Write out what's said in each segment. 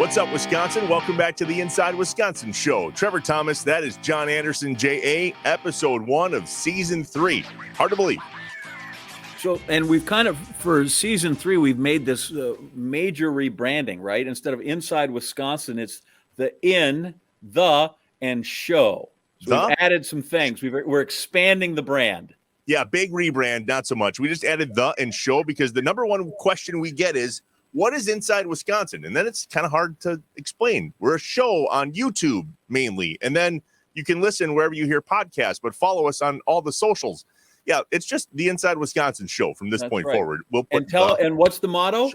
What's up, Wisconsin? Welcome back to the Inside Wisconsin Show. Trevor Thomas, that is John Anderson, J.A., episode 1 of season 3. Hard to believe. So, and we've kind of, for season 3, we've made this major rebranding, right? Instead of Inside Wisconsin, it's the in, the, and show. So we've added some things. We're expanding the brand. Yeah, big rebrand, not so much. We just added the and show because the number one question we get is, what is Inside Wisconsin? And then it's kind of hard to explain. We're a show on YouTube mainly, and then you can listen wherever you hear podcasts, but follow us on all the socials. Yeah, it's just the Inside Wisconsin Show from this point forward. We'll put and what's the motto?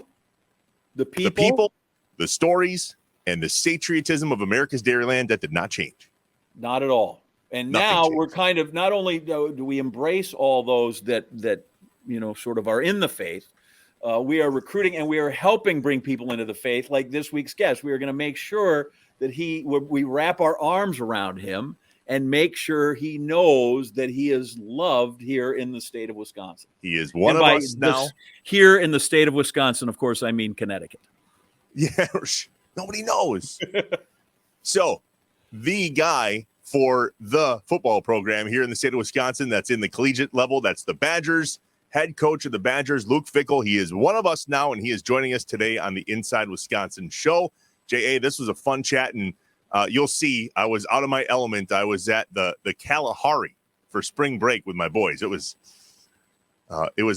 The people, the stories, and the patriotism of America's Dairyland that did not change. Not at all. And Nothing now changed. we're kind of, not only do we embrace all those that sort of are in the faith, we are recruiting and we are helping bring people into the faith. Like this week's guest, we are going to make sure that we wrap our arms around him and make sure he knows that he is loved here in the state of Wisconsin. He is one of us now. Here in the state of Wisconsin, of course, I mean Connecticut. Yeah, nobody knows. So the guy for the football program here in the state of Wisconsin, that's in the collegiate level, that's the Badgers. Head coach of the Badgers, Luke Fickell. He is one of us now, and he is joining us today on the Inside Wisconsin Show. J.A., this was a fun chat, and you'll see I was out of my element. I was at the Kalahari for spring break with my boys. It was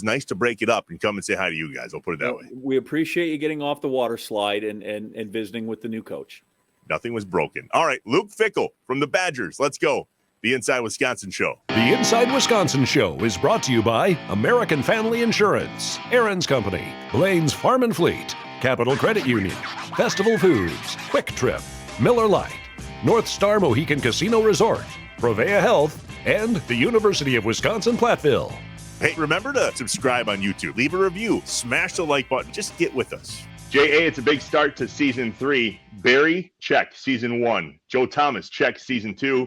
nice to break it up and come and say hi to you guys. I'll put it that way. We appreciate you getting off the water slide and visiting with the new coach. Nothing was broken. All right, Luke Fickell from the Badgers. Let's go. The Inside Wisconsin Show. The Inside Wisconsin Show is brought to you by American Family Insurance, Aaron's Company, Blaine's Farm and Fleet, Capital Credit Union, Festival Foods, Quick Trip, Miller Lite, North Star Mohican Casino Resort, Provea Health, and the University of Wisconsin-Platteville. Hey, remember to subscribe on YouTube. Leave a review. Smash the like button. Just get with us. J.A., it's a big start to season 3. Barry, check, season 1. Joe Thomas, check, season 2.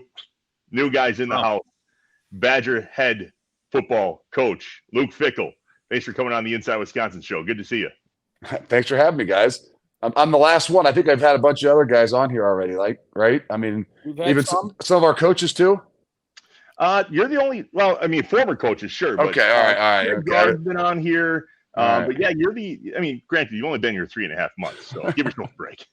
New guys in the house. Badger head football coach, Luke Fickell. Thanks for coming on the Inside Wisconsin Show. Good to see you. Thanks for having me, guys. I'm the last one. I think I've had a bunch of other guys on here already, right? I mean, even some of our coaches too? You're the only, former coaches, sure. But, okay, all right. Okay. Been on here. But yeah, granted, you've only been here 3.5 months, so give yourself a break.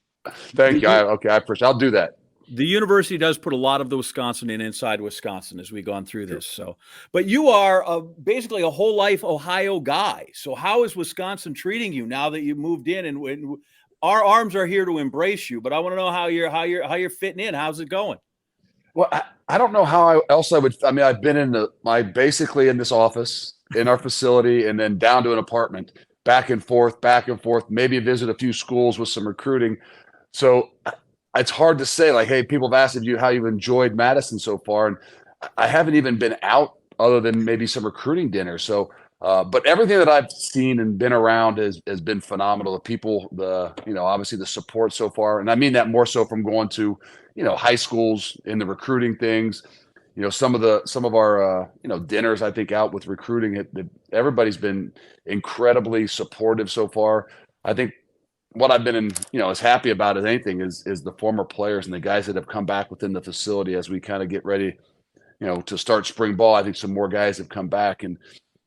Thank you. I appreciate it. I'll do that. The university does put a lot of the Wisconsin in Inside Wisconsin as we've gone through this. So, but you are basically a whole life Ohio guy. So how is Wisconsin treating you now that you moved in? And our arms are here to embrace you. But I want to know how you're fitting in. How's it going? Well, I don't know how else I would. I mean, I've been basically in this office in our facility, and then down to an apartment, back and forth. Maybe visit a few schools with some recruiting. So it's hard to say, like, hey, people have asked you how you've enjoyed Madison so far. And I haven't even been out other than maybe some recruiting dinners. So, but everything that I've seen and been around has been phenomenal. The people, obviously the support so far. And I mean that more so from going to, high schools in the recruiting things, some of our, dinners, I think out with recruiting, everybody's been incredibly supportive so far. I think what I've been as happy about as anything is the former players and the guys that have come back within the facility as we kind of get ready, to start spring ball. I think some more guys have come back, and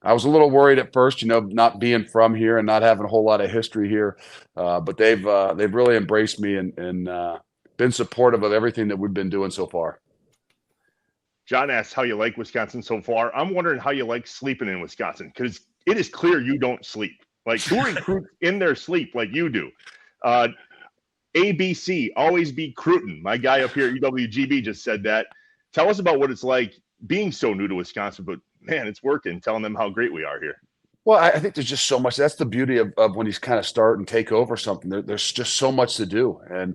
I was a little worried at first, not being from here and not having a whole lot of history here. But they've really embraced me and been supportive of everything that we've been doing so far. John asks how you like Wisconsin so far. I'm wondering how you like sleeping in Wisconsin, because it is clear you don't sleep. Like, who recruits in their sleep like you do? ABC, always be recruiting. My guy up here at UWGB just said that. Tell us about what it's like being so new to Wisconsin, but man, it's working, telling them how great we are here. Well, I think there's just so much. That's the beauty of when you kind of start and take over something. There's just so much to do. And,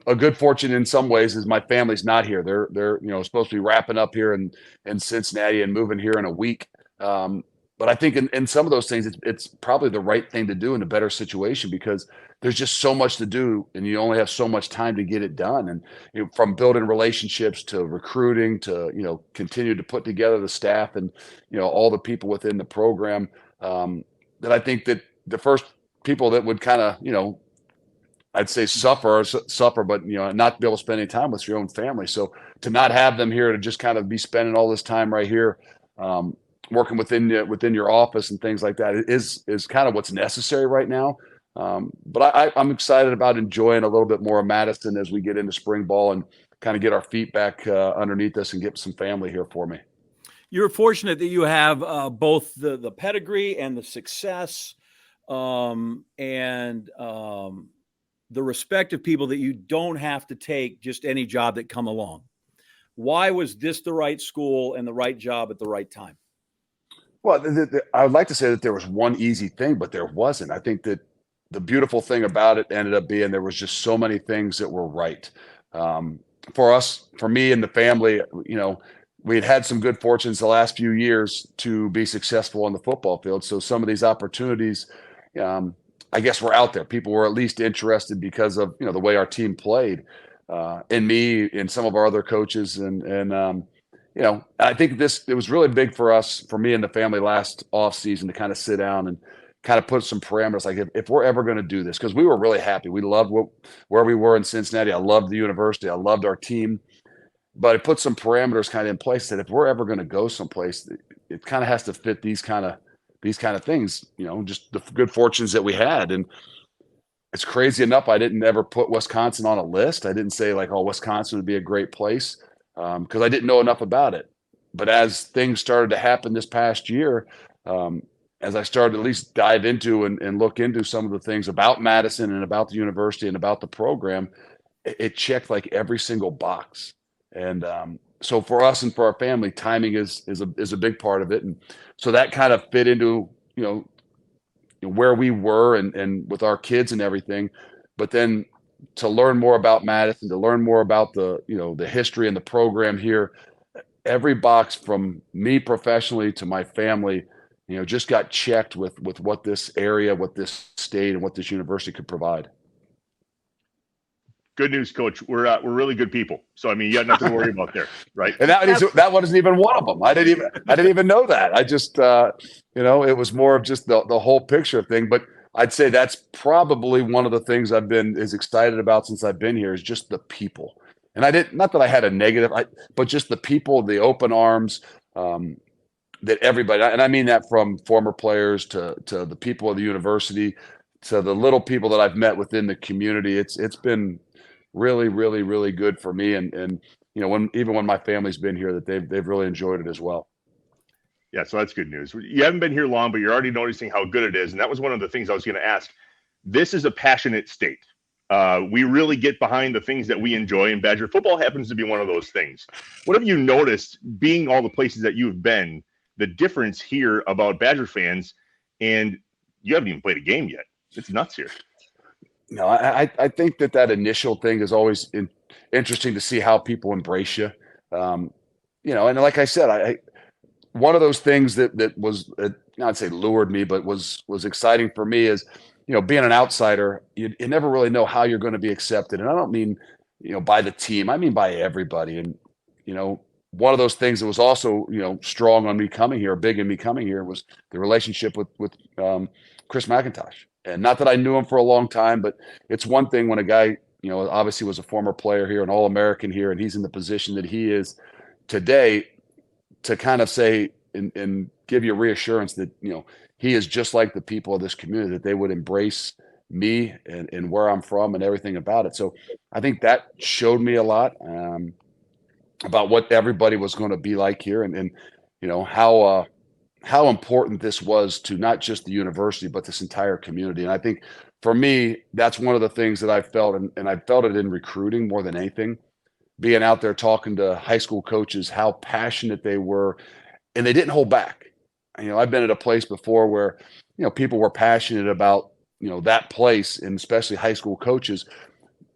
a good fortune in some ways is my family's not here. They're supposed to be wrapping up here in Cincinnati and moving here in a week. But I think in some of those things, it's probably the right thing to do in a better situation, because there's just so much to do and you only have so much time to get it done. And from building relationships to recruiting to, continue to put together the staff and, all the people within the program, that I think that the first people that would kind of, I'd say suffer, but not be able to spend any time with your own family. So to not have them here, to just kind of be spending all this time right here, working within your office and things like that is kind of what's necessary right now. But I'm excited about enjoying a little bit more of Madison as we get into spring ball and kind of get our feet back underneath us and get some family here for me. You're fortunate that you have both the pedigree and the success and the respect of people that you don't have to take just any job that come along. Why was this the right school and the right job at the right time? Well, I would like to say that there was one easy thing, but there wasn't. I think that the beautiful thing about it ended up being there was just so many things that were right. For me and the family, we had some good fortunes the last few years to be successful on the football field. So some of these opportunities, I guess, were out there. People were at least interested because of the way our team played, and me and some of our other coaches, and I think it was really big for me and the family last off season to kind of sit down and kind of put some parameters, like if we're ever going to do this, because we were really happy. We loved where we were in Cincinnati. I loved the university. I loved our team. But it put some parameters kind of in place that if we're ever going to go someplace, it kind of has to fit these kind of things, just the good fortunes that we had. And it's crazy enough, I didn't ever put Wisconsin on a list. I didn't say like, oh, Wisconsin would be a great place, because I didn't know enough about it. But as things started to happen this past year, as I started to at least dive into and look into some of the things about Madison and about the university and about the program, it checked like every single box. And so for us and for our family, timing is a big part of it. And so that kind of fit into, where we were and with our kids and everything. But then to learn more about Madison, to learn more about the history and the program here, every box from me professionally to my family, just got checked with what this area, what this state, and what this university could provide. Good news, Coach. We're really good people. So I mean, you got nothing to worry about there, right? And that wasn't even one of them. I didn't even know that. I just it was more of just the whole picture thing. But I'd say that's probably one of the things I've been as excited about since I've been here is just the people. And not that I had a negative, but just the people, the open arms, that everybody, and I mean that from former players to the people of the university, to the little people that I've met within the community. It's been really, really, really good for me. And when my family's been here, that they've really enjoyed it as well. Yeah, so that's good news. You haven't been here long, but you're already noticing how good it is. And that was one of the things I was going to ask. This is a passionate state. We really get behind the things that we enjoy, and Badger football happens to be one of those things. What have you noticed, being all the places that you've been, the difference here about Badger fans? And you haven't even played a game yet. It's nuts here. No, I think that initial thing is always interesting to see how people embrace you. And like I said, one of those things that was, I'd say lured me, but was exciting for me is, being an outsider, you never really know how you're going to be accepted. And I don't mean, by the team, I mean by everybody. And, one of those things that was also, strong on me coming here, big in me coming here, was the relationship with Chris McIntosh. And not that I knew him for a long time, but it's one thing when a guy, obviously was a former player here, an All-American here, and he's in the position that he is today, to kind of say and give you reassurance that, he is just like the people of this community, that they would embrace me and where I'm from and everything about it. So I think that showed me a lot about what everybody was going to be like here, and how important this was to not just the university, but this entire community. And I think for me, that's one of the things that I felt, and I felt it in recruiting more than anything, being out there talking to high school coaches, how passionate they were, and they didn't hold back. I've been at a place before where, people were passionate about, that place, and especially high school coaches,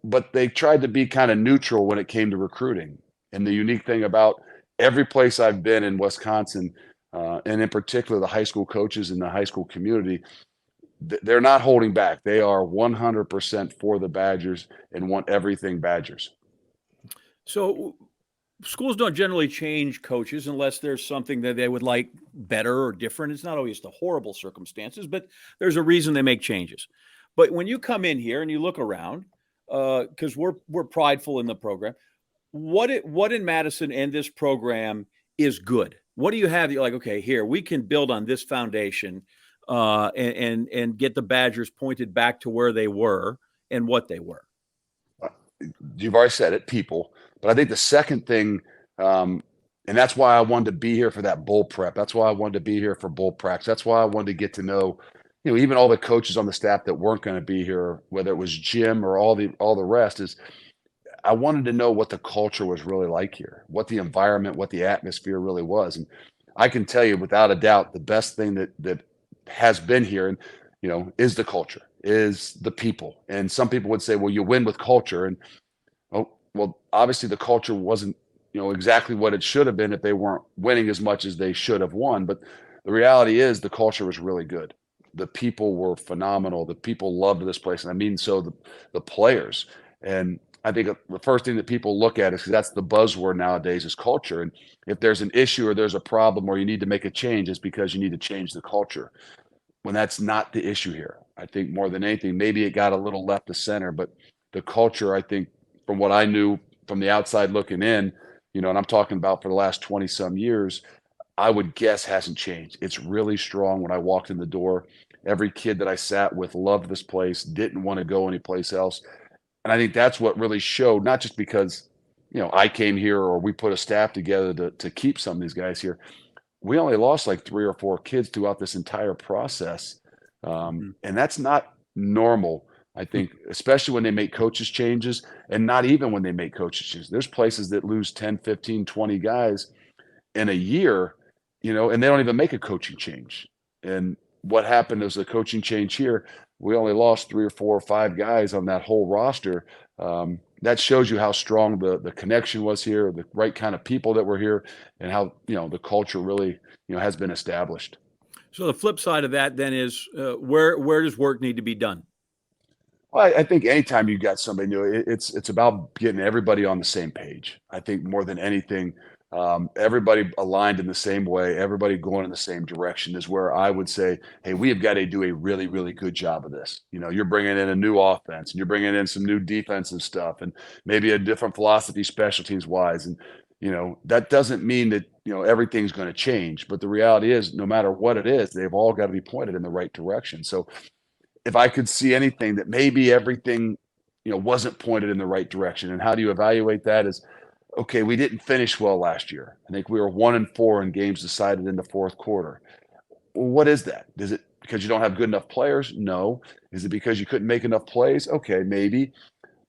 but they tried to be kind of neutral when it came to recruiting. And the unique thing about every place I've been in Wisconsin, and in particular the high school coaches in the high school community, they're not holding back. They are 100% for the Badgers and want everything Badgers. So schools don't generally change coaches unless there's something that they would like better or different. It's not always the horrible circumstances, but there's a reason they make changes. But when you come in here and you look around, because we're prideful in the program, what in Madison and this program is good? What do you have that you're like, okay, here we can build on this foundation, and get the Badgers pointed back to where they were and what they were? You've already said it, people. But I think the second thing, and that's why I wanted to be here for that bowl prep. That's why I wanted to be here for bowl practice. That's why I wanted to get to know, even all the coaches on the staff that weren't going to be here, whether it was Jim or all the rest, is I wanted to know what the culture was really like here, what the environment, what the atmosphere really was. And I can tell you without a doubt, the best thing that has been here, and is the culture, is the people. And some people would say, well, you win with culture. And well, obviously the culture wasn't, exactly what it should have been if they weren't winning as much as they should have won. But the reality is the culture was really good. The people were phenomenal. The people loved this place. And I mean, so the players. And I think the first thing that people look at is, because that's the buzzword nowadays, is culture. And if there's an issue or there's a problem or you need to make a change, it's because you need to change the culture. When that's not the issue here. I think more than anything, maybe it got a little left to center, but the culture, I think, from what I knew from the outside looking in, and I'm talking about for the last 20 some years, I would guess hasn't changed. It's really strong. When I walked in the door, every kid that I sat with loved this place, didn't want to go anyplace else. And I think that's what really showed, not just because, I came here or we put a staff together to keep some of these guys here. We only lost like 3 or 4 kids throughout this entire process. And that's not normal, I think, especially when they make coaches changes, and not even when they make coaches changes. There's places that lose 10, 15, 20 guys in a year, and they don't even make a coaching change. And what happened is the coaching change here, we only lost 3 or 4 or 5 guys on that whole roster. That shows you how strong the connection was here, the right kind of people that were here, and how, the culture really, has been established. So the flip side of that then is, where does work need to be done? Well, I think anytime you got somebody new, it's about getting everybody on the same page. I think more than anything, everybody aligned in the same way, everybody going in the same direction is where I would say, hey, we have got to do a really, really good job of this. You're bringing in a new offense and you're bringing in some new defensive stuff and maybe a different philosophy special teams wise. And, that doesn't mean that, everything's going to change. But the reality is, no matter what it is, they've all got to be pointed in the right direction. So if I could see anything that maybe everything, wasn't pointed in the right direction, and how do you evaluate that is, okay, we didn't finish well last year. I think we were 1-4 in games decided in the fourth quarter. Well, what is that? Is it because you don't have good enough players? No. Is it because you couldn't make enough plays? Okay, maybe.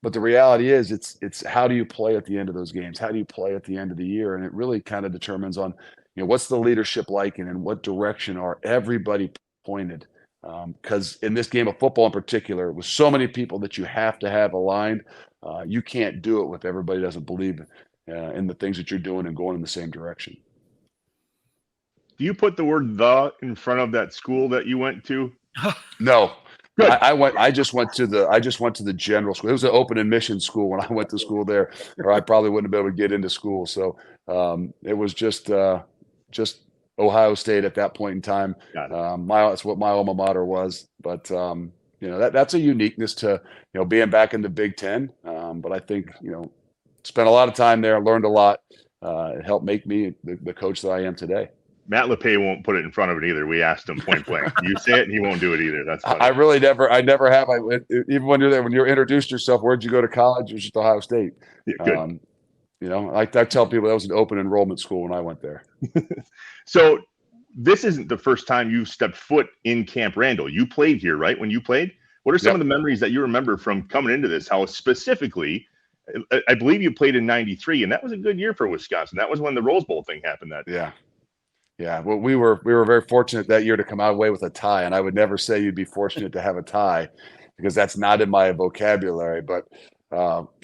But the reality is it's how do you play at the end of those games? How do you play at the end of the year? And it really kind of determines on, what's the leadership like, and in what direction are everybody pointed? Because in this game of football in particular, with so many people that you have to have aligned, you can't do it if everybody doesn't believe in the things that you're doing and going in the same direction. Do you put the word "the" in front of that school that you went to? No. Good. I just went to the general school. It was an open admission school when I went to school there, or I probably wouldn't have been able to get into school. So it was just Ohio State at that point in time. That's what my alma mater was. But that's a uniqueness to being back in the Big Ten. But I think spent a lot of time there, learned a lot. It helped make me the coach that I am today. Matt LePay won't put it in front of it either. We asked him point blank. You say it, and he won't do it either. That's funny. I never have. Even when you're there, when you're introduced yourself, where'd you go to college? It was just Ohio State. Yeah, good. I tell people that was an open enrollment school when I went there. So this isn't the first time you stepped foot in Camp Randall. You played here, right? When you played, what are some of the memories that you remember from coming into this? How specifically, I believe you played in '93, and that was a good year for Wisconsin. That was when the Rose Bowl thing happened. Yeah. Well, we were very fortunate that year to come out away with a tie, and I would never say you'd be fortunate to have a tie because that's not in my vocabulary. But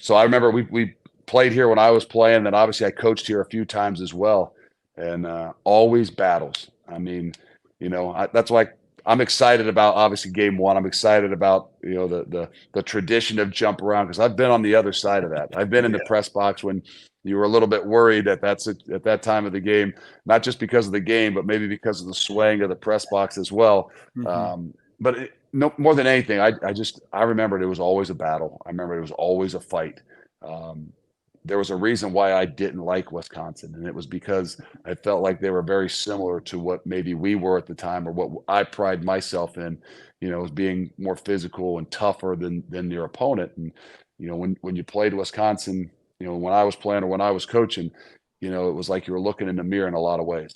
so I remember we played here when I was playing, and obviously I coached here a few times as well, and always battles. I mean, that's why I'm excited about obviously game one. I'm excited about the tradition of jump around because I've been on the other side of that. I've been in the press box when you were a little bit worried at that time of the game, not just because of the game, but maybe because of the swaying of the press box as well. Mm-hmm. But no, more than anything, I remembered it was always a battle. I remember it was always a fight. There was a reason why I didn't like Wisconsin, and it was because I felt like they were very similar to what maybe we were at the time, or what I pride myself in, as being more physical and tougher than your opponent. And when you played Wisconsin, when I was playing or when I was coaching, it was like you were looking in the mirror in a lot of ways.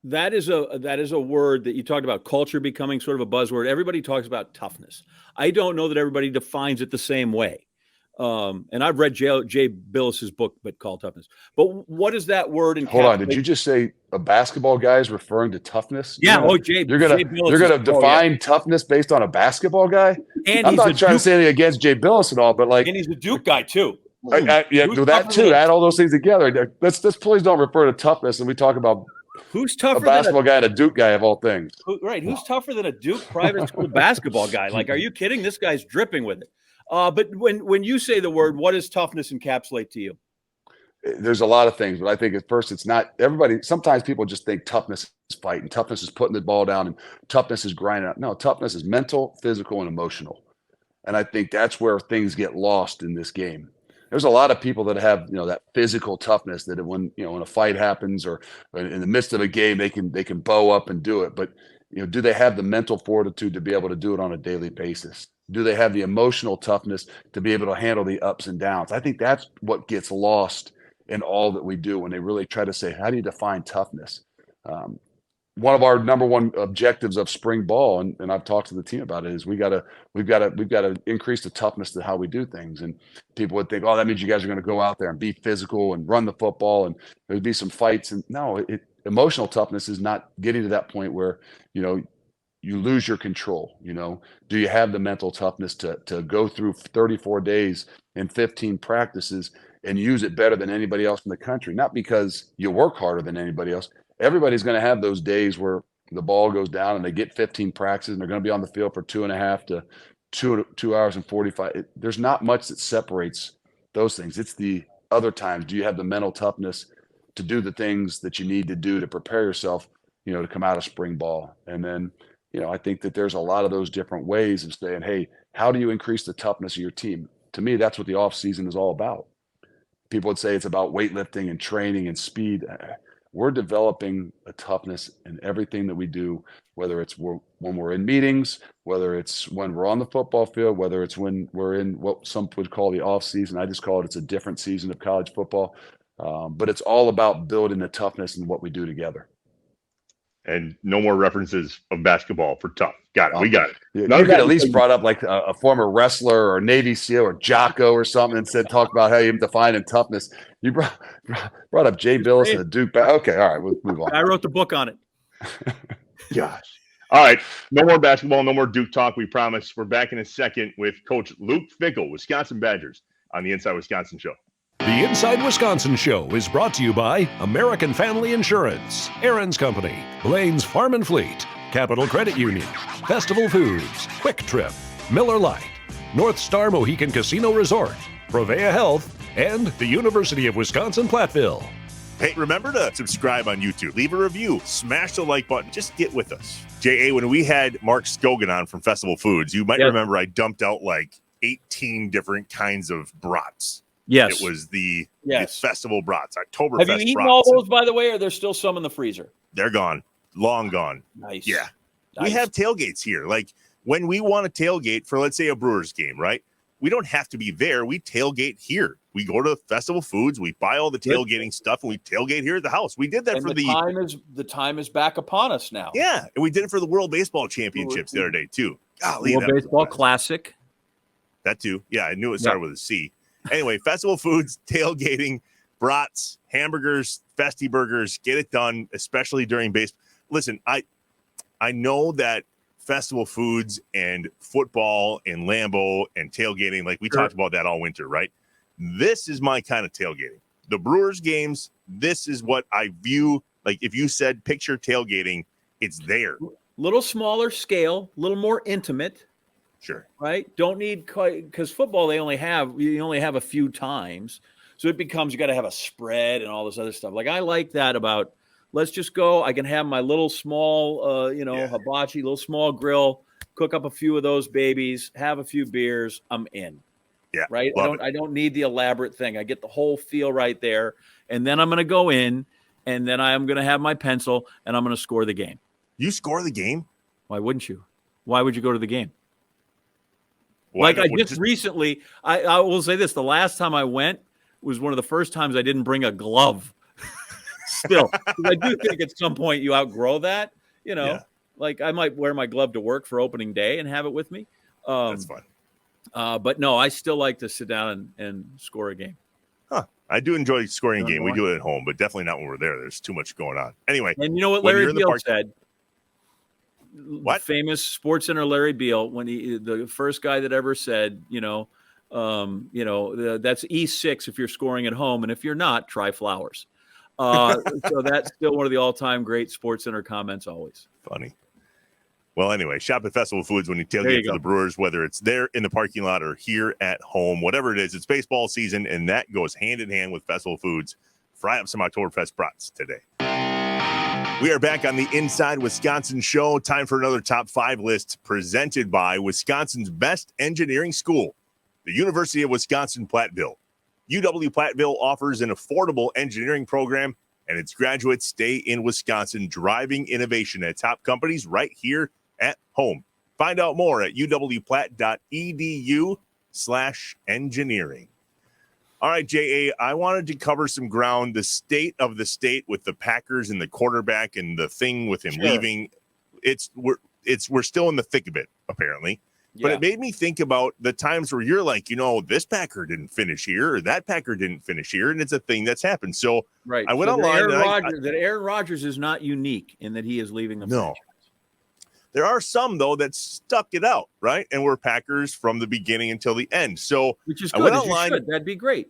That is a word that you talked about, culture becoming sort of a buzzword. Everybody talks about toughness. I don't know that everybody defines it the same way. And I've read Jay Billis's book, but called Toughness. But what is that word in? Hold on, did you just say a basketball guy is referring to toughness? Yeah. You're gonna define toughness based on a basketball guy? And I'm not trying to say anything against Jay Billis at all, but and he's a Duke guy too. Do that too. Add all those things together. Let's please don't refer to toughness, and we talk about who's tougher, a basketball guy and a Duke guy of all things. Who's tougher than a Duke private school basketball guy? Like, are you kidding? This guy's dripping with it. But when you say the word, what does toughness encapsulate to you? There's a lot of things, but I think at first it's not everybody. Sometimes people just think toughness is fighting, toughness is putting the ball down, and toughness is grinding out. No, toughness is mental, physical, and emotional. And I think that's where things get lost in this game. There's a lot of people that have, that physical toughness that when a fight happens or in the midst of a game, they can bow up and do it. But, do they have the mental fortitude to be able to do it on a daily basis? Do they have the emotional toughness to be able to handle the ups and downs? I think that's what gets lost in all that we do when they really try to say, how do you define toughness? One of our number one objectives of spring ball, and I've talked to the team about it, is we've got to increase the toughness to how we do things. And people would think, oh, that means you guys are going to go out there and be physical and run the football, and there'd be some fights. And no, emotional toughness is not getting to that point where you lose your control. Do you have the mental toughness to go through 34 days and 15 practices and use it better than anybody else in the country? Not because you work harder than anybody else. Everybody's going to have those days where the ball goes down and they get 15 practices and they're going to be on the field for 2.5 to 2 hours and 45. There's not much that separates those things. It's the other times. Do you have the mental toughness to do the things that you need to do to prepare yourself, to come out of spring ball? And then, I think that there's a lot of those different ways of saying, hey, how do you increase the toughness of your team? To me, that's what the off season is all about. People would say it's about weightlifting and training and speed. We're developing a toughness in everything that we do, whether it's when we're in meetings, whether it's when we're on the football field, whether it's when we're in what some would call the off season. I just call it's a different season of college football. But it's all about building the toughness in what we do together. And no more references of basketball for tough. Got it. We got it. You got at least brought up like a former wrestler or Navy SEAL or Jocko or something and talk about how you define toughness. You brought up Jay Billis and the Duke. Okay, all right, we'll move on. I wrote the book on it. Gosh. All right. No more basketball, no more Duke talk, we promise. We're back in a second with Coach Luke Fickell, Wisconsin Badgers, on the Inside Wisconsin Show. The Inside Wisconsin Show is brought to you by American Family Insurance, Aaron's Company, Blaine's Farm and Fleet, Capital Credit Union, Festival Foods, Quick Trip, Miller Lite, North Star Mohican Casino Resort, Provea Health, and the University of Wisconsin-Platteville. Hey, remember to subscribe on YouTube. Leave a review. Smash the like button. Just get with us. J.A., when we had Mark Scogan on from Festival Foods, you might remember I dumped out like 18 different kinds of brats. Yes. It was the festival brats, Oktoberfest brats. Have you eaten all those, by the way, or there's still some in the freezer? They're gone. Long gone. Nice. Yeah. Nice. We have tailgates here. Like when we want to tailgate for, let's say, a Brewers game, right? We don't have to be there. We tailgate here. We go to Festival Foods. We buy all the tailgating stuff, and we tailgate here at the house. We did that for the time is back upon us now. Yeah, and we did it for the World Baseball Championships the other day too. Golly, World Baseball Classic. That too. Yeah, I knew it started with a C. Anyway, Festival Foods, tailgating, brats, hamburgers, Festy burgers, get it done, especially during baseball. Listen, I know that Festival Foods and football and Lambeau and tailgating, like we talked about that all winter, right? This is my kind of tailgating. The Brewers games, this is what I view. Like if you said picture tailgating, it's there. Little smaller scale, little more intimate. Sure. Right? Don't need quite, because football you only have a few times. So it becomes you got to have a spread and all this other stuff. Like I like that about let's just go. I can have my little small, hibachi, little small grill, cook up a few of those babies, have a few beers. I'm in. Yeah. Right. I don't need the elaborate thing. I get the whole feel right there. And then I'm going to go in, and then I'm going to have my pencil, and I'm going to score the game. You score the game? Why wouldn't you? Why would you go to the game? Why like I just recently, I will say this: the last time I went was one of the first times I didn't bring a glove. Still, I do think at some point you outgrow that. Like I might wear my glove to work for opening day and have it with me. That's fun. But no, I still like to sit down and score a game. Huh. I do enjoy scoring a game. We do it at home, but definitely not when we're there. There's too much going on. Anyway. And you know what Larry Beal said? What? Famous sports center Larry Beal, when the first guy that ever said, that's E6 if you're scoring at home, and if you're not, try flowers. So that's still one of the all-time great sports center comments always. Funny. Well, anyway, shop at Festival Foods when you tailgate for the Brewers, whether it's there in the parking lot or here at home, whatever it is. It's baseball season, and that goes hand in hand with Festival Foods. Fry up some Oktoberfest brats today. We are back on the Inside Wisconsin show. Time for another top 5 list presented by Wisconsin's best engineering school, the University of Wisconsin-Platteville. UW-Platteville offers an affordable engineering program, and its graduates stay in Wisconsin, driving innovation at top companies right here at home. Find out more at uwplatt.edu/engineering. All right, J.A., I wanted to cover some ground, the state of the state with the Packers and the quarterback and the thing with him leaving. We're still in the thick of it, apparently. Yeah. But it made me think about the times where you're like, this Packer didn't finish here or that Packer didn't finish here, and it's a thing that's happened. So right. I went online. Aaron Rodgers is not unique in that he is leaving the franchise. There are some, though, that stuck it out, right? And were Packers from the beginning until the end. So which is good. I went online. That'd be great.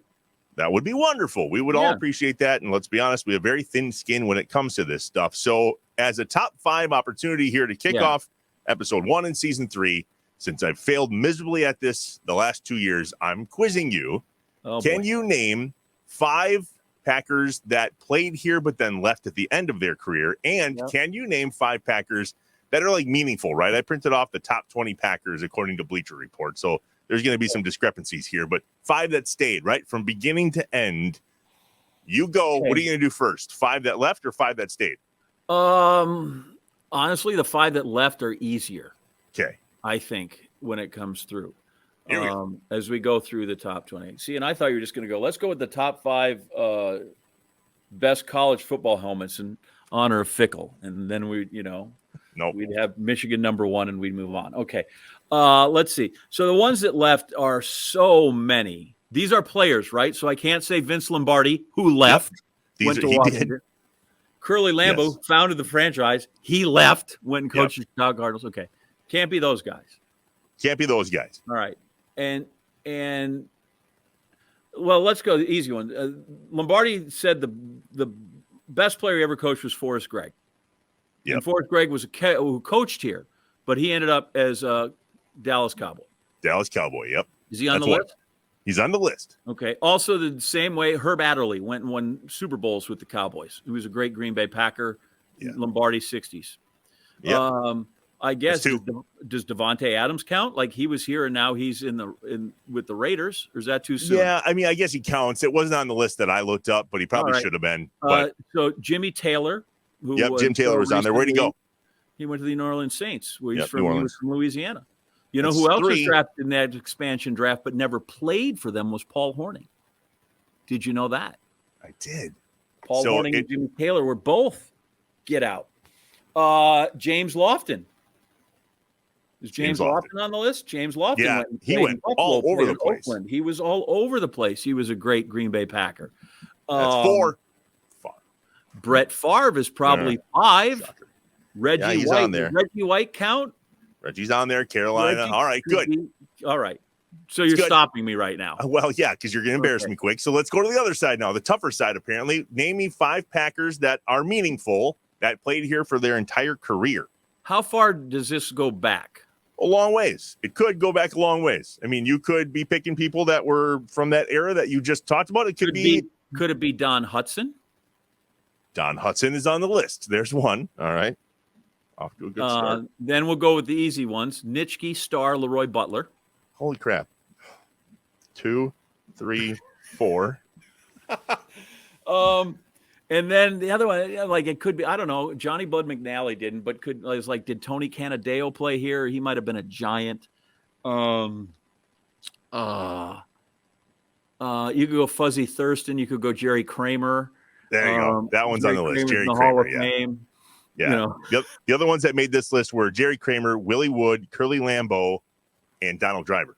That would be wonderful. We would all appreciate that. And let's be honest, we have very thin skin when it comes to this stuff. So as a top 5 opportunity here to kick off episode 1 in season 3, since I've failed miserably at this the last 2 years, I'm quizzing you. Can you name 5 Packers that played here but then left at the end of their career? And can you name 5 Packers that are like meaningful, right? I printed off the top 20 Packers according to Bleacher Report. So there's going to be some discrepancies here, but 5 that stayed, right? From beginning to end. You go. Okay. What are you going to do first? 5 that left or 5 that stayed? Honestly, the 5 that left are easier. Okay. I think when it comes through. As we go through the top 20. See, and I thought you were just going to go, let's go with the top 5 best college football helmets in honor of Fickell. And then we'd have Michigan number 1 and we'd move on. Okay. Let's see. So the ones that left are so many. These are players, right? So I can't say Vince Lombardi, who left, went to Washington. Curly Lambeau founded the franchise. He left, went and coached the Chicago Cardinals. Okay. Can't be those guys. Can't be those guys. All right. And well, let's go the easy one. Lombardi said the best player he ever coached was Forrest Gregg. Yep. And Forrest Gregg was who coached here, but he ended up as a Dallas Cowboy. Dallas Cowboy, yep. Is he on the list? He's on the list. Okay. Also, the same way Herb Adderley went and won Super Bowls with the Cowboys. He was a great Green Bay Packer, Lombardi 60s. Yep. I guess does Devontae Adams count? Like he was here and now he's with the Raiders, or is that too soon? Yeah, I mean, I guess he counts. It wasn't on the list that I looked up, but he probably should have been. But so Jimmy Taylor, Jim Taylor was on there. Where'd he go? He went to the New Orleans Saints. He was from Louisiana. You know who else was drafted in that expansion draft but never played for them was Paul Hornung. Did you know that? I did. Paul Hornung and Jimmy Taylor were both get out. James Lofton. Is James Lofton on the list? James Lofton. Yeah, he went all over the place. Oakland. He was all over the place. He was a great Green Bay Packer. That's 4. Brett Favre is probably 5. Shocker. Reggie White. On there. Does Reggie White count? Reggie's on there. Carolina. All right, good. All right. So you're stopping me right now. Well, yeah, because you're going to embarrass me quick. So let's go to the other side now, the tougher side, apparently. Name me 5 Packers that are meaningful that played here for their entire career. How far does this go back? A long ways. It could go back a long ways. I mean, you could be picking people that were from that era that you just talked about. It could be Don Hudson? Don Hudson is on the list. There's one. All right. Off to a good start. Then we'll go with the easy ones. Nitschke, Starr, Leroy Butler. Holy crap. 2, 3, 4. And then the other one, like it could be, I don't know, Johnny Bud McNally didn't, but did Tony Canadeo play here? He might have been a Giant. You could go Fuzzy Thurston. You could go Jerry Kramer. There you go. That one's Jerry on the list. Kramer's Jerry in the Kramer. Hall of Yeah. Fame. Yeah. You know. The other ones that made this list were Jerry Kramer, Willie Wood, Curly Lambeau, and Donald Driver.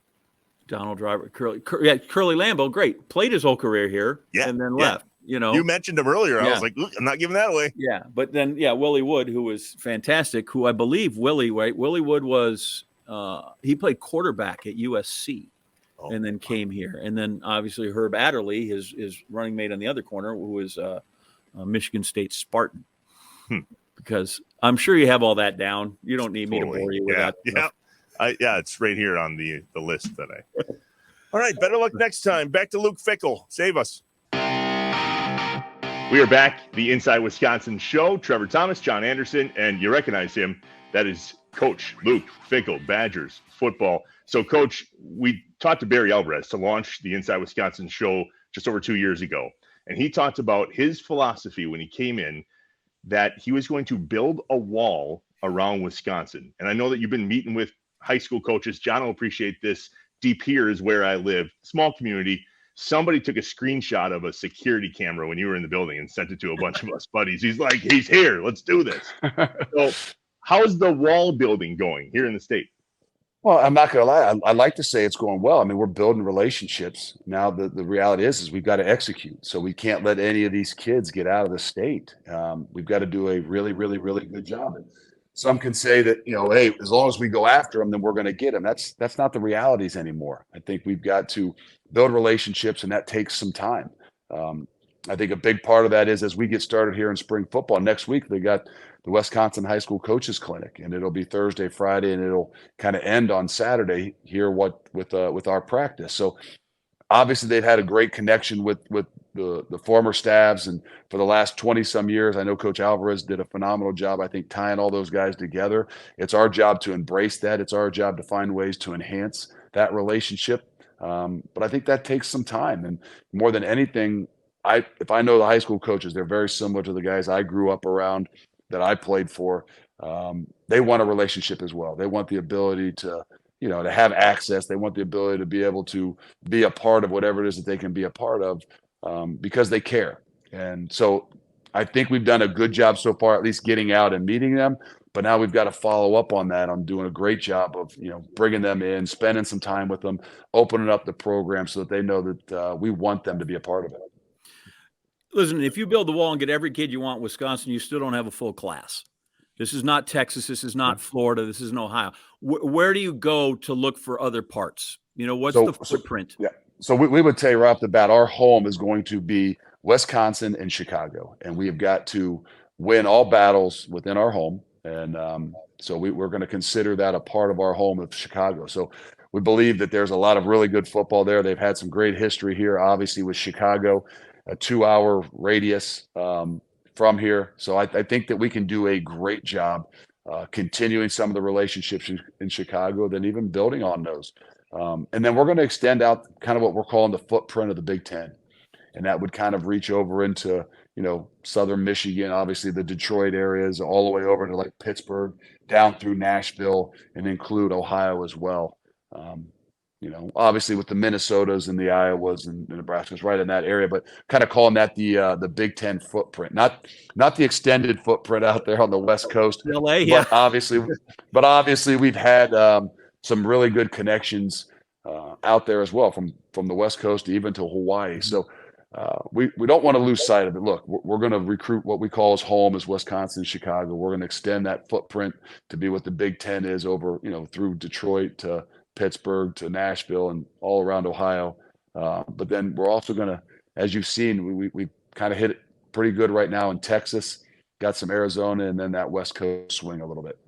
Curly Lambeau, great. Played his whole career here and then left. You know, you mentioned him earlier. I was like, I'm not giving that away. Yeah, but then Willie Wood, who was fantastic, who I believe Willie Wood was he played quarterback at USC and then came here. And then obviously Herb Adderley, his running mate on the other corner, who was Michigan State Spartan. Because I'm sure you have all that down. You don't need me to bore you with that. Yeah, it's right here on the list that All right, better luck next time. Back to Luke Fickell. Save us. We are back, the Inside Wisconsin show. Trevor Thomas, John Anderson, and you recognize him. That is Coach Luke Fickell, Badgers football. So, Coach, we talked to Barry Alvarez to launch the Inside Wisconsin show just over 2 years ago. And he talked about his philosophy when he came in, that he was going to build a wall around Wisconsin. And I know that you've been meeting with high school coaches. John will appreciate this. Deep here is where I live. Small community. Somebody took a screenshot of a security camera when you were in the building and sent it to a bunch of us buddies. He's like, he's here. Let's do this. So how's the wall building going here in the state? Well, I'm not going to lie. I like to say it's going well. I mean, we're building relationships. Now, the reality is we've got to execute. So we can't let any of these kids get out of the state. We've got to do a really, really, really good job. And some can say that, hey, as long as we go after them, then we're going to get them. That's not the realities anymore. I think we've got to build relationships, and that takes some time. I think a big part of that is as we get started here in spring football next week, they got the Wisconsin High School Coaches Clinic, and it'll be Thursday, Friday, and it'll kind of end on Saturday here with our practice. So obviously they've had a great connection with the former staffs, and for the last 20 some years, I know Coach Alvarez did a phenomenal job, I think, tying all those guys together. It's our job to embrace that. It's our job to find ways to enhance that relationship. But I think that takes some time, and more than anything, if I know the high school coaches, they're very similar to the guys I grew up around that I played for. They want a relationship as well. They want the ability to have access. They want the ability to be able to be a part of whatever it is that they can be a part of, because they care. And so I think we've done a good job so far, at least getting out and meeting them. But now we've got to follow up on that. I'm doing a great job of, bringing them in, spending some time with them, opening up the program so that they know that we want them to be a part of it. Listen, if you build the wall and get every kid you want in Wisconsin, you still don't have a full class. This is not Texas. This is not Florida. This isn't Ohio. Where do you go to look for other parts? What's the footprint? So we would tell you right off the bat, our home is going to be Wisconsin and Chicago, and we have got to win all battles within our home. And so we're going to consider that a part of our home of Chicago. So we believe that there's a lot of really good football there. They've had some great history here, obviously, with Chicago, a 2-hour radius from here. So I think that we can do a great job continuing some of the relationships in Chicago, then even building on those. And then we're going to extend out kind of what we're calling the footprint of the Big Ten. And that would kind of reach over into, southern Michigan, obviously the Detroit areas, all the way over to like Pittsburgh, down through Nashville, and include Ohio as well. Obviously with the Minnesotas and the Iowas and the Nebraskas right in that area, but kind of calling that the Big Ten footprint, not the extended footprint out there on the West Coast. LA, yeah. But obviously we've had some really good connections out there as well, from the West Coast even to Hawaii. So we don't want to lose sight of it. Look, we're going to recruit what we call as home as Wisconsin, Chicago. We're going to extend that footprint to be what the Big Ten is over, through Detroit to Pittsburgh to Nashville and all around Ohio. But then we're also going to, as you've seen, we kind of hit it pretty good right now in Texas, got some Arizona, and then that West Coast swing a little bit.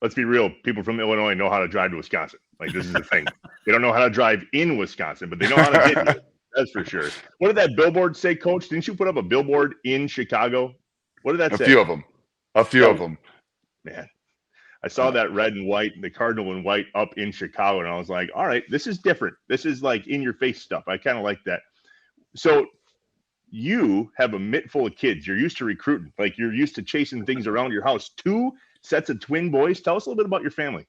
Let's be real. People from Illinois know how to drive to Wisconsin. Like, this is the thing. They don't know how to drive in Wisconsin, but they know how to get here. That's for sure. What did that billboard say, Coach? Didn't you put up a billboard in Chicago? What did that A say? few of them. A few of them. Man, I saw that red and white, the cardinal and white up in Chicago, and I was like, all right, this is different. This is like in your face stuff. I kind of like that. So you have a mitt full of kids. You're used to recruiting. Like you're used to chasing things around your house. 2 sets of twin boys. Tell us a little bit about your family.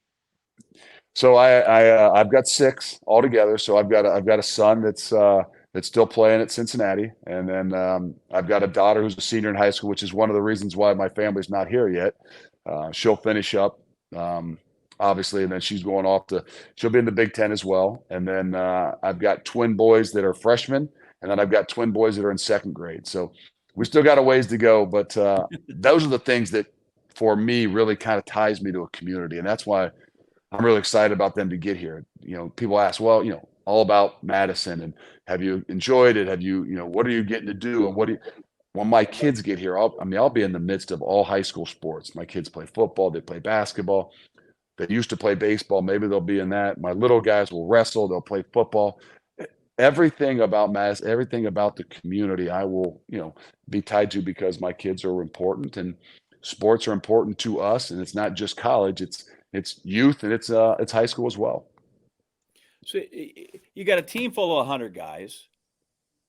So I've got 6 altogether. So I've got a son that's still playing at Cincinnati, and then I've got a daughter who's a senior in high school, which is one of the reasons why my family's not here yet. She'll finish up, obviously, and then she'll be in the Big Ten as well. And then I've got twin boys that are freshmen, and then I've got twin boys that are in second grade. So we still got a ways to go, but those are the things that, for me, really kind of ties me to a community, and that's why I'm really excited about them to get here. People ask, well, all about Madison, and have you enjoyed it? Have you, what are you getting to do? And when my kids get here, I'll be in the midst of all high school sports. My kids play football, they play basketball, they used to play baseball. Maybe they'll be in that. My little guys will wrestle, they'll play football. Everything about Madison, everything about the community, I will, be tied to, because my kids are important, and sports are important to us. And it's not just college; it's youth, and it's high school as well. So you got a team full of 100 guys.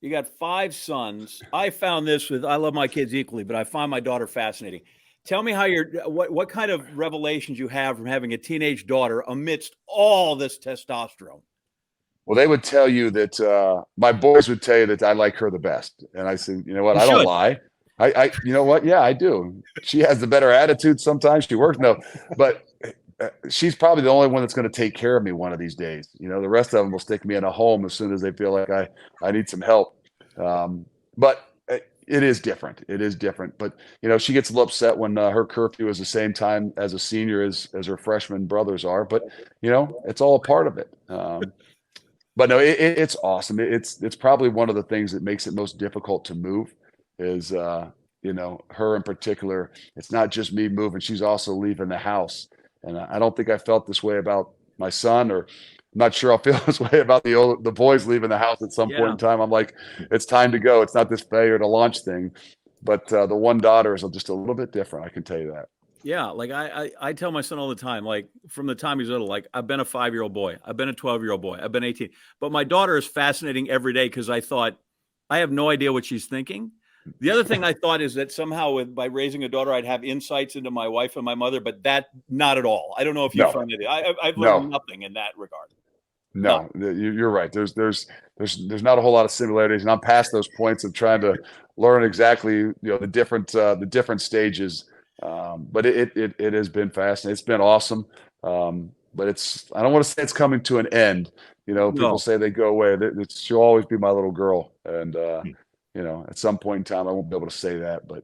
You got 5 sons. I found this I love my kids equally, but I find my daughter fascinating. Tell me how what kind of revelations you have from having a teenage daughter amidst all this testosterone. Well, they would tell you that my boys would tell you that I like her the best. And I said, you know what? I don't lie. You know what? Yeah, I do. She has the better attitude sometimes. She works. No, but she's probably the only one that's going to take care of me one of these days. The rest of them will stick me in a home as soon as they feel like I need some help. But it is different. It is different. But, she gets a little upset when her curfew is the same time as a senior as her freshman brothers are. But, it's all a part of it. But no, it's awesome. It's probably one of the things that makes it most difficult to move is, her in particular. It's not just me moving. She's also leaving the house. And I don't think I felt this way about my son, or I'm not sure I'll feel this way about the boys leaving the house at some point in time. I'm like, it's time to go. It's not this failure to launch thing. But the one daughter is just a little bit different. I can tell you that. Yeah. Like I tell my son all the time, like from the time he's little, like I've been a 5-year-old boy. I've been a 12-year-old boy. I've been 18. But my daughter is fascinating every day, because I thought, I have no idea what she's thinking. The other thing I thought is that somehow by raising a daughter, I'd have insights into my wife and my mother, but that not at all. I don't know if you find it. I've learned nothing in that regard. No, you're right. There's not a whole lot of similarities, and I'm past those points of trying to learn exactly the different stages. But it has been fascinating. It's been awesome. But I don't want to say it's coming to an end. People say they go away. She'll always be my little girl, and at some point in time, I won't be able to say that. But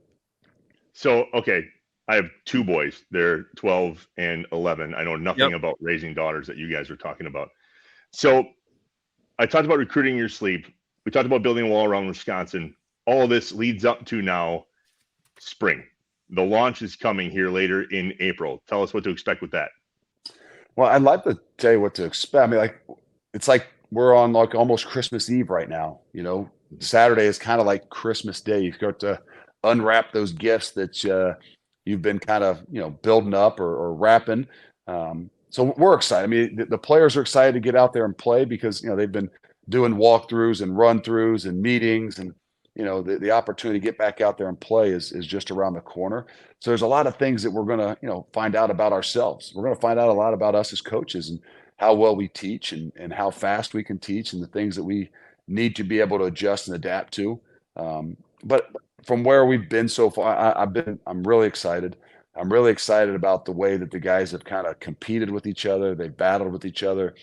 so, okay, I have 2 boys. They're 12 and 11. I know nothing about raising daughters that you guys are talking about. So I talked about recruiting your sleep. We talked about building a wall around Wisconsin. All of this leads up to now spring. The launch is coming here later in April. Tell us what to expect with that. Well, I'd like to tell you what to expect. It's like we're on like almost Christmas Eve right now. Saturday is kind of like Christmas Day. You start to unwrap those gifts that you've been kind of building up or wrapping. So we're excited. I mean, the players are excited to get out there and play, because they've been doing walkthroughs and run-throughs and meetings, and the opportunity to get back out there and play is just around the corner. So there's a lot of things that we're going to find out about ourselves. We're going to find out a lot about us as coaches, and how well we teach, and how fast we can teach, and the things that we need to be able to adjust and adapt to. But from where we've been so far, I'm really excited. I'm really excited about the way that the guys have kind of competed with each other. They've battled with each other,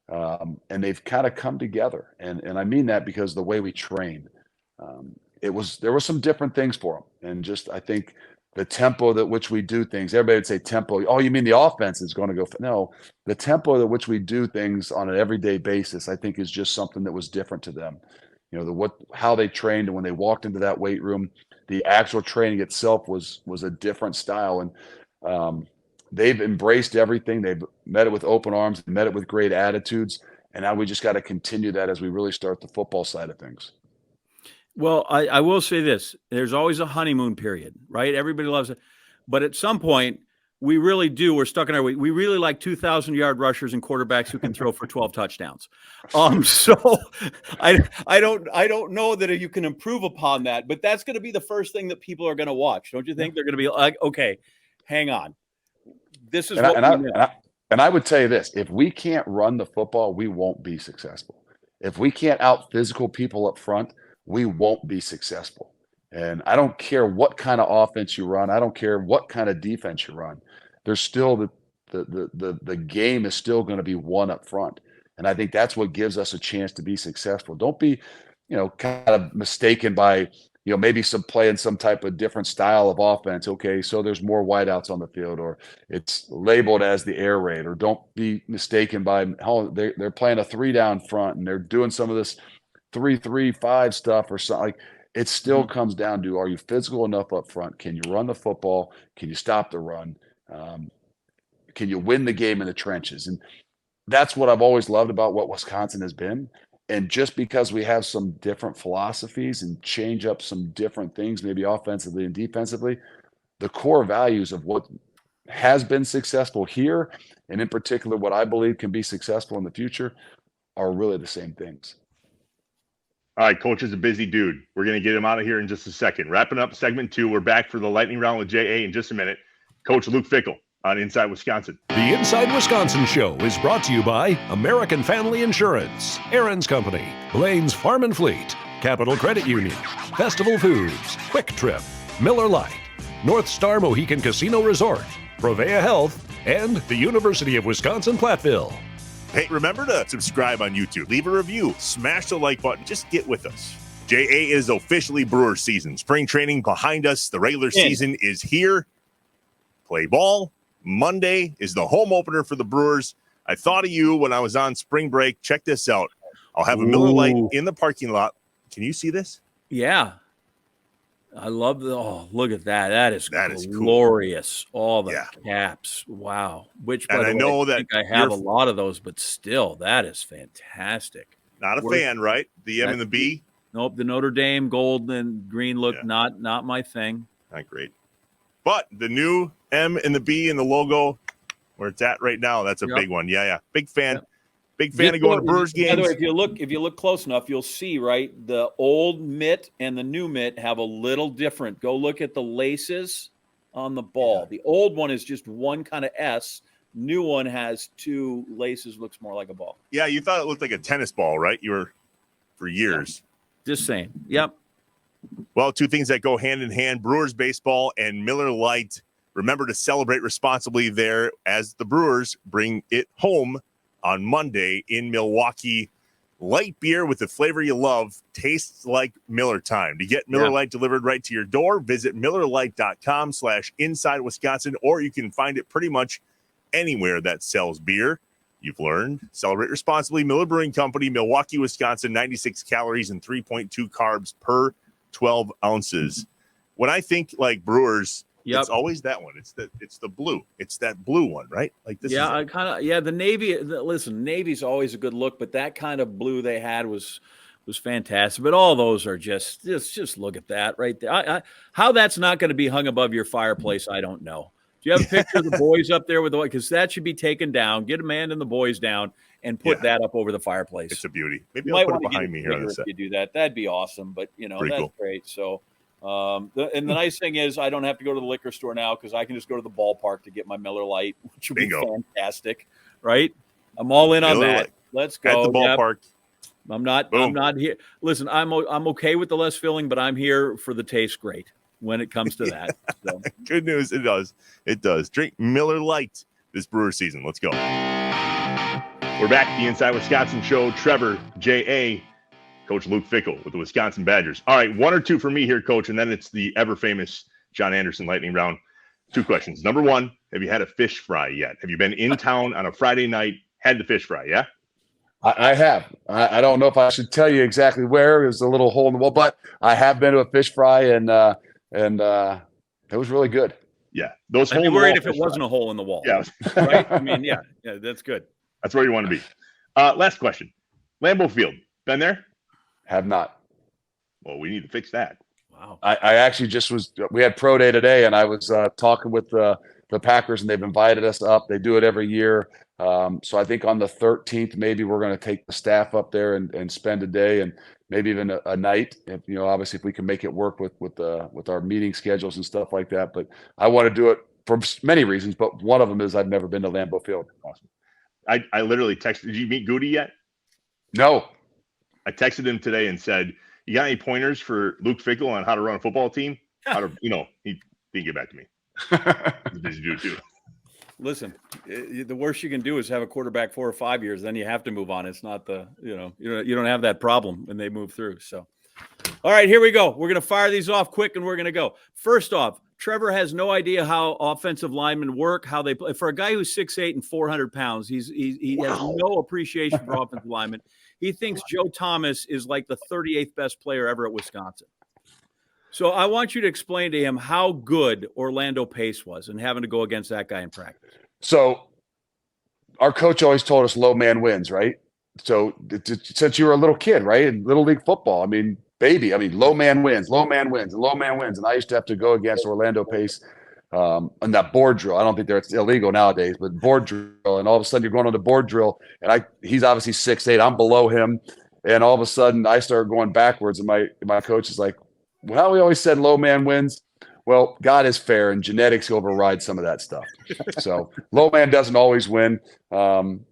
and they've kind of come together. And I mean that because the way we train, there were some different things for them, and just I think the tempo at which we do things. Everybody would say tempo. Oh, you mean the offense is going to go? No, the tempo at which we do things on an everyday basis, I think, is just something that was different to them. How they trained, and when they walked into that weight room, the actual training itself was a different style, and they've embraced everything. They've met it with open arms, met it with great attitudes, And now we just got to continue that as we really start the football side of things. Well, I will say this. There's always a honeymoon period, right? Everybody loves it. But at some point, we really do. We're stuck in our way. We really like 2,000-yard rushers and quarterbacks who can throw for 12 touchdowns. So I don't know that you can improve upon that, but that's going to be the first thing that people are going to watch. Don't you think? They're going to be like, okay, hang on. This is and I would tell you this: if we can't run the football, we won't be successful. If we can't out physical people up front, we won't be successful. And I don't care what kind of offense you run. I don't care what kind of defense you run. There's still the game is still going to be won up front. And I think that's what gives us a chance to be successful. Don't be, kind of mistaken by, maybe playing some type of different style of offense. Okay, so there's more wideouts on the field, or it's labeled as the air raid, or don't be mistaken by how they're playing a 3-down front and they're doing some of this 3-3-5 stuff or something. Like, it still comes down to, are you physical enough up front? Can you run the football? Can you stop the run? Can you win the game in the trenches? And that's what I've always loved about what Wisconsin has been. And just because we have some different philosophies and change up some different things, maybe offensively and defensively, the core values of what has been successful here, and in particular what I believe can be successful in the future, are really the same things. All right, Coach is a busy dude. We're going to get him out of here in just a second. Wrapping up segment 2. We're back for the lightning round with JA in just a minute. Coach Luke Fickell on Inside Wisconsin. The Inside Wisconsin Show is brought to you by American Family Insurance, Aaron's Company, Blaine's Farm and Fleet, Capital Credit Union, Festival Foods, Quick Trip, Miller Lite, North Star Mohican Casino Resort, Provea Health, and the University of Wisconsin-Platteville. Hey, remember to subscribe on YouTube. Leave a review. Smash the like button. Just get with us. JA is officially Brewers season. Spring training behind us. The regular season is here. Play ball. Monday is the home opener for the Brewers. I thought of you when I was on spring break. Check this out. I'll have a Miller Lite in the parking lot. Can you see this? Yeah. I love look at that. That is glorious. Cool. All the caps. Wow. Which, by and the I way, know I that think I have a lot of those, but still, that is fantastic. Not a fan, right? The M and the B? Nope. The Notre Dame gold and green look, not my thing. Not great. But the new M and the B and the logo, where it's at right now, that's a big one. Yeah. Big fan. Yep. Big fan of going to Brewers games. By the way, if you look close enough, you'll see, right, the old mitt and the new mitt have a little different. Go look at the laces on the ball. The old one is just one kind of S. New one has 2 laces, looks more like a ball. Yeah, you thought it looked like a tennis ball, right? You were for years. Just saying. Yep. Well, 2 things that go hand in hand, Brewers baseball and Miller Lite. Remember to celebrate responsibly there as the Brewers bring it home on Monday in Milwaukee. Light beer with the flavor you love, tastes like Miller time. To get Miller Lite delivered right to your door, visit MillerLite.com/Inside Wisconsin, or you can find it pretty much anywhere that sells beer. You've learned. Celebrate responsibly. Miller Brewing Company, Milwaukee, Wisconsin, 96 calories and 3.2 carbs per 12 ounces. When I think like Brewers, it's always that one. It's the blue. It's that blue one, right? Like this. Yeah, the Navy. Listen, Navy's always a good look, but that kind of blue they had was fantastic. But all those are just look at that right there. How that's not going to be hung above your fireplace, I don't know. Do you have a picture of the boys up there with the, because that should be taken down. Get Amanda and the boys down and put that up over the fireplace. It's a beauty. Maybe I'll put it behind me here on the set. If you do that, that'd be awesome. But that's cool. Great. So. The nice thing is I don't have to go to the liquor store now because I can just go to the ballpark to get my Miller Lite, which would be fantastic, right? I'm all in on that. Let's go at the ballpark. I'm not here. Listen, I'm okay with the less filling, but I'm here for the taste great when it comes to that. So. Good news, it does. Drink Miller Lite this Brewer season. Let's go. We're back at the Inside Wisconsin show. Trevor, J.A., Coach Luke Fickell with the Wisconsin Badgers. All right, 1 or 2 for me here, Coach, and then it's the ever-famous John Anderson lightning round. 2 questions. Number 1, have you had a fish fry yet? Have you been in town on a Friday night, had the fish fry, yeah? I have. I don't know if I should tell you exactly where. It was a little hole in the wall, but I have been to a fish fry, and it was really good. Yeah. I'd be worried if it wasn't a hole in the wall. Yeah. Right? I mean, yeah, that's good. That's where you want to be. Last question. Lambeau Field. Been there? Have not. Well, we need to fix that. Wow. I actually we had pro day today, and I was talking with the Packers, and they've invited us up. They do it every year. So I think on the 13th, maybe we're going to take the staff up there and spend a day and maybe even a night. If, obviously if we can make it work with our meeting schedules and stuff like that. But I want to do it for many reasons, but one of them is I've never been to Lambeau Field. Awesome. I literally texted. Did you meet Goody yet? No. I texted him today and said, "You got any pointers for Luke Fickell on how to run a football team?" He didn't get back to me. He's a busy dude too. Listen, the worst you can do is have a quarterback 4 or 5 years. Then you have to move on. It's not you don't have that problem when they move through. So, all right, here we go. We're going to fire these off quick and we're going to go. First off, Trevor has no idea how offensive linemen work, how they play. For a guy who's 6'8" and 400 pounds, he has no appreciation for offensive linemen. He thinks Joe Thomas is like the 38th best player ever at Wisconsin. So I want you to explain to him how good Orlando Pace was and having to go against that guy in practice. So our coach always told us low man wins, right? So since you were a little kid, right, in Little League football, low man wins, low man wins, and low man wins. And I used to have to go against Orlando Pace on that board drill. I don't think it's illegal nowadays, but board drill. And all of a sudden you're going on the board drill, and he's obviously 6'8". I'm below him. And all of a sudden I started going backwards, and my coach is like, well, we always said low man wins. Well, God is fair, and genetics override some of that stuff. So low man doesn't always win, and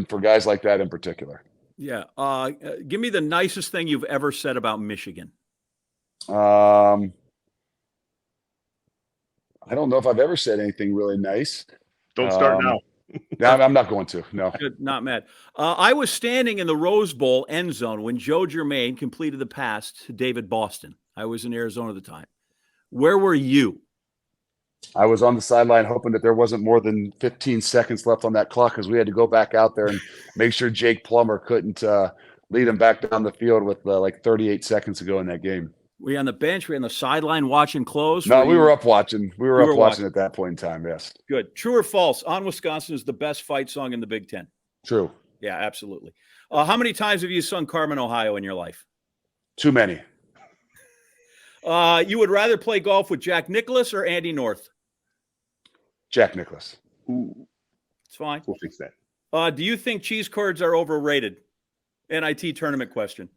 for guys like that in particular. Yeah. Give me the nicest thing you've ever said about Michigan. I don't know if I've ever said anything really nice. Don't start now. I'm not going to. No. Good, not mad. I was standing in the Rose Bowl end zone when Joe Germain completed the pass to David Boston. I was in Arizona at the time. Where were you? I was on the sideline hoping that there wasn't more than 15 seconds left on that clock, because we had to go back out there and make sure Jake Plummer couldn't lead him back down the field with like 38 seconds to go in that game. Were you on the bench? Were you on the sideline watching close? No, we were up watching. We were up watching at that point in time, yes. Good. True or false? On Wisconsin is the best fight song in the Big Ten. True. Yeah, absolutely. How many times have you sung Carmen, Ohio in your life? Too many. You would rather play golf with Jack Nicklaus or Andy North? Jack Nicklaus. Ooh. It's fine. We'll fix that. Do you think cheese curds are overrated? NIT tournament question.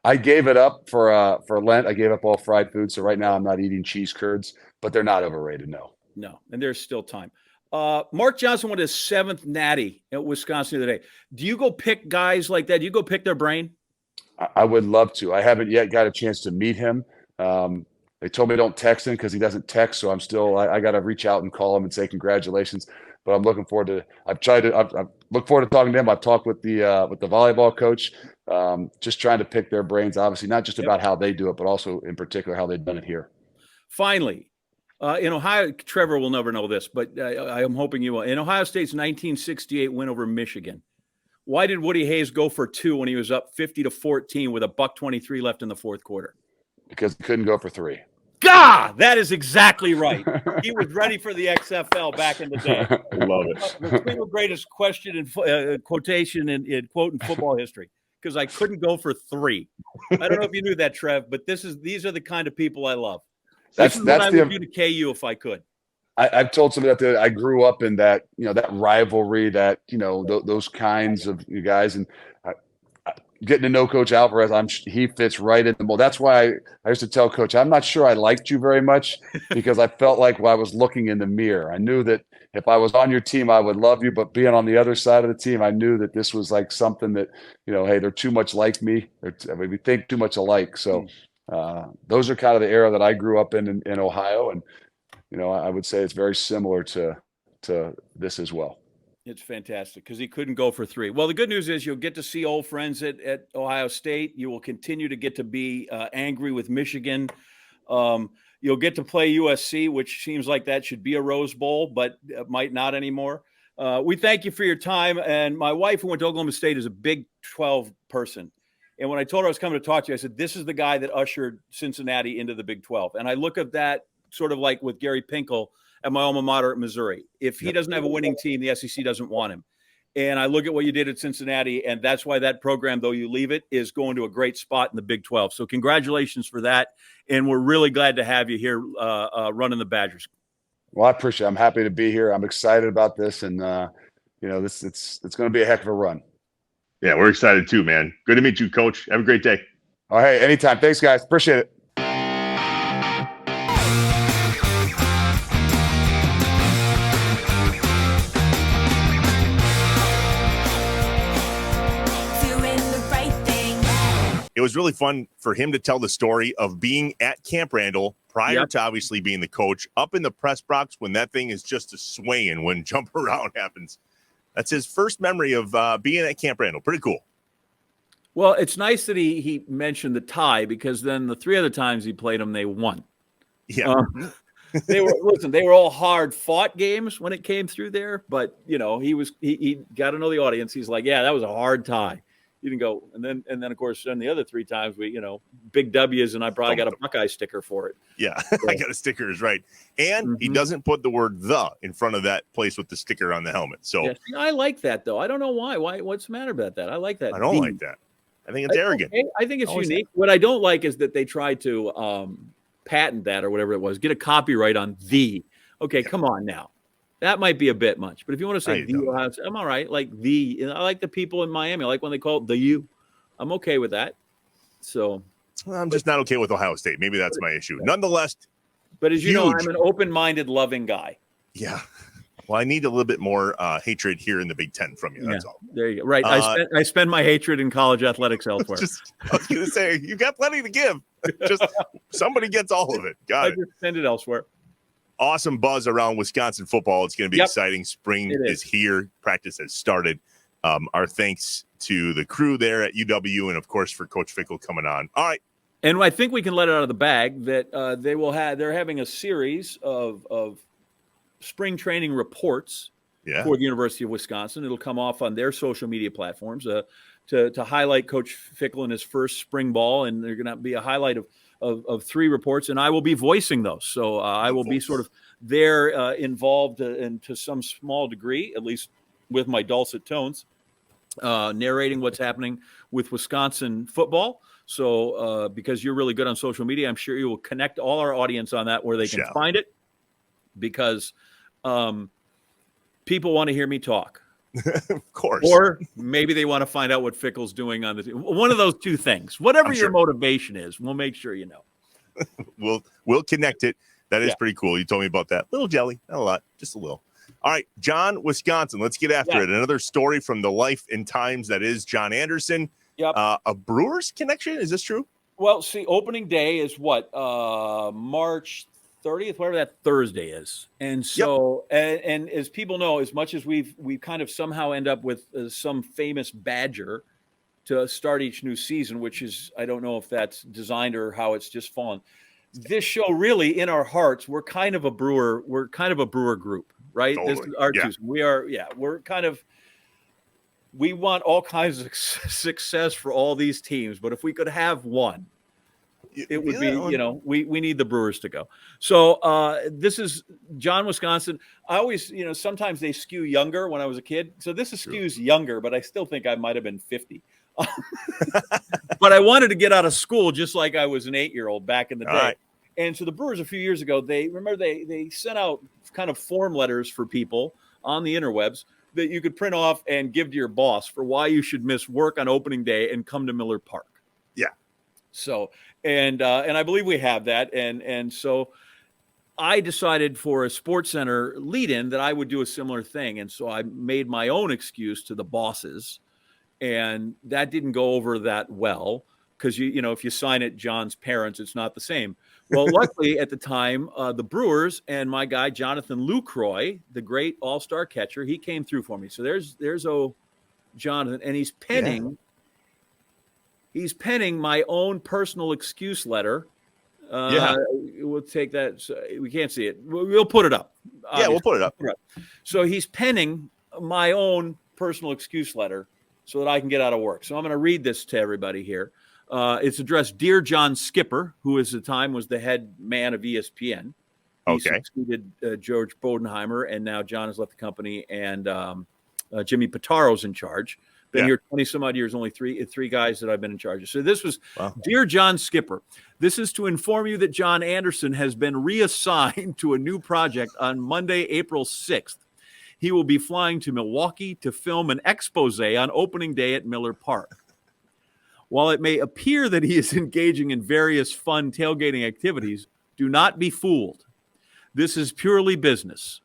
I gave it up for Lent. I gave up all fried food, so right now I'm not eating cheese curds, but they're not overrated, no. No, and there's still time. Mark Johnson won his 7th natty at Wisconsin the other day. Do you go pick guys like that? Do you go pick their brain? I would love to. I haven't yet got a chance to meet him. They told me don't text him because he doesn't text, so I got to reach out and call him and say congratulations. But I'm looking forward to. I look forward to talking to him. I've talked with the volleyball coach, just trying to pick their brains. Obviously, not just about how they do it, but also in particular how they've done it here. Finally, in Ohio, Trevor will never know this, but I am hoping you will. In Ohio State's 1968 win over Michigan, why did Woody Hayes go for 2 when he was up 50-14 with $1:23 left in the fourth quarter? Because he couldn't go for 3. God, that is exactly right. He was ready for the XFL back in the day. Love it. The single greatest question in quotation in quote in football history, because I couldn't go for 3. I don't know if you knew that, Trev, but these are the kind of people I love. That's what I would do to KU if I could. I've told somebody that I grew up in that, that rivalry, that, those kinds of guys. And getting to know Coach Alvarez, he fits right in the mold. That's why I used to tell Coach, I'm not sure I liked you very much, because I felt like I was looking in the mirror. I knew that if I was on your team, I would love you, but being on the other side of the team, I knew that this was like something that, hey, they're too much like me. We think too much alike. So those are kind of the era that I grew up in Ohio. And, I would say it's very similar to this as well. It's fantastic because he couldn't go for 3. Well, the good news is you'll get to see old friends at Ohio State. You will continue to get to be angry with Michigan. You'll get to play USC, which seems like that should be a Rose Bowl, but might not anymore. We thank you for your time. And my wife, who went to Oklahoma State, is a Big 12 person. And when I told her I was coming to talk to you, I said, this is the guy that ushered Cincinnati into the Big 12. And I look at that sort of like with Gary Pinkel at my alma mater at Missouri. If he doesn't have a winning team, the SEC doesn't want him. And I look at what you did at Cincinnati, and that's why that program, though you leave it, is going to a great spot in the Big 12. So congratulations for that. And we're really glad to have you here running the Badgers. Well, I appreciate it. I'm happy to be here. I'm excited about this. And, it's going to be a heck of a run. Yeah, we're excited too, man. Good to meet you, Coach. Have a great day. Oh, hey, anytime. Thanks, guys. Appreciate it. It was really fun for him to tell the story of being at Camp Randall prior to obviously being the coach, up in the press box when that thing is just a swaying when jump around happens. That's his first memory of being at Camp Randall. Pretty cool. Well, it's nice that he mentioned the tie, because then the 3 other times he played them, they won. Yeah. They were all hard fought games when it came through there, but he got to know the audience. He's like, yeah, that was a hard tie. You can go, and then of course, then the other 3 times we, big W's, and I probably got a Buckeye sticker for it. Yeah, I got a sticker, is right. And he doesn't put the word "the" in front of that place with the sticker on the helmet. So yeah, I like that, though. I don't know why. What's the matter about that? I like that. I don't like that. I think it's arrogant. Okay. I think it's unique. What I don't like is that they tried to patent that, or whatever it was, get a copyright on "the." Okay, come on now. That might be a bit much, but if you want to say the Ohio State, I'm all right. Like I like the people in Miami. I like when they call it the U. I'm okay with that. So I'm just not okay with Ohio State. Maybe that's my issue. Nonetheless, but as you know, I'm an open-minded, loving guy. Yeah. Well, I need a little bit more hatred here in the Big Ten from you. That's all. There you go. Right. I spend my hatred in college athletics elsewhere. I was going to say, you got plenty to give. Just somebody gets all of it. Got it. I just send it elsewhere. Awesome buzz around Wisconsin football. It's going to be exciting. Spring is here. Practice has started. Our thanks to the crew there at UW, and of course for Coach Fickell coming on. All right. And I think we can let it out of the bag that they're having a series of spring training reports for the University of Wisconsin. It'll come off on their social media platforms to highlight Coach Fickell in his first spring ball, and they're going to be a highlight of 3 reports, and I will be voicing those. So I will be sort of there involved to some small degree, at least with my dulcet tones, narrating what's happening with Wisconsin football. So because you're really good on social media, I'm sure you will connect all our audience on that where they can find it, because people want to hear me talk. Of course. Or maybe they want to find out what Fickell's doing on the team. One of those 2 things. Whatever your motivation is, we'll make sure you know. We'll connect it. That is pretty cool. You told me about that. Little jelly, not a lot, just a little. All right, John, Wisconsin. Let's get after it. Another story from the life and times that is John Anderson. Yep. A Brewers connection. Is this true? Well, see, opening day is what? March 30th, whatever that Thursday is. And so, and as people know, as much as we kind of somehow end up with some famous Badger to start each new season, which is, I don't know if that's designed or how it's just fallen. This show really, in our hearts, we're kind of a Brewer group, right? Totally. This is our two. We want all kinds of success for all these teams, but if we could have one, it would be, we need the Brewers to go. So this is John, Wisconsin. I always, sometimes they skew younger when I was a kid. So this skews younger, but I still think I might have been 50. But I wanted to get out of school just like I was an 8-year-old back in the day. Right. And so the Brewers a few years ago, they sent out kind of form letters for people on the interwebs that you could print off and give to your boss for why you should miss work on opening day and come to Miller Park. Yeah. So, and I believe we have that. And so I decided for a Sports Center lead-in that I would do a similar thing. And so I made my own excuse to the bosses, and that didn't go over that well because, if you sign it John's parents, it's not the same. Well, luckily at the time, the Brewers and my guy, Jonathan Lucroy, the great all-star catcher, he came through for me. So there's Jonathan, and he's penning. Yeah. He's penning my own personal excuse letter. We'll take that. So we can't see it. We'll put it up. Yeah, we'll put it up. So he's penning my own personal excuse letter so that I can get out of work. So I'm going to read this to everybody here. It's addressed, Dear John Skipper, who at the time was the head man of ESPN. He succeeded George Bodenheimer, and now John has left the company, and Jimmy Pitaro's in charge. Been Yeah. here 20 some odd years, only three guys that I've been in charge of. So this was, Wow. Dear John Skipper, this is to inform you that John Anderson has been reassigned to a new project on Monday, April 6th. He will be flying to Milwaukee to film an expose on opening day at Miller Park. While it may appear that he is engaging in various fun tailgating activities, do not be fooled. This is purely business.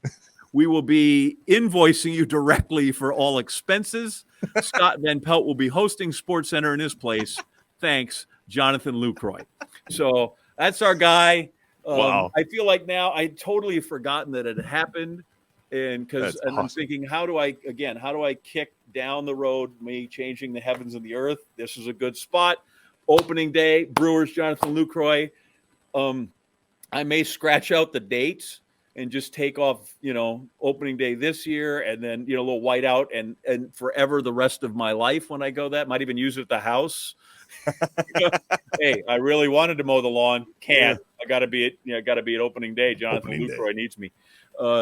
We will be invoicing you directly for all expenses. Scott Van Pelt will be hosting SportsCenter in his place. Thanks, Jonathan Lucroy. So that's our guy. Wow. I feel like now I totally have forgotten that it happened. And That's I'm awesome. thinking, how do I kick down the road, me changing the heavens and the earth? This is a good spot. Opening day, Brewers, Jonathan Lucroy. I may scratch out the dates and just take off, opening day this year, and then, a little whiteout and forever the rest of my life when I go that. Might even use it at the house. Hey, I really wanted to mow the lawn. Can't. I got to be at opening day. Jonathan Lucroy needs me.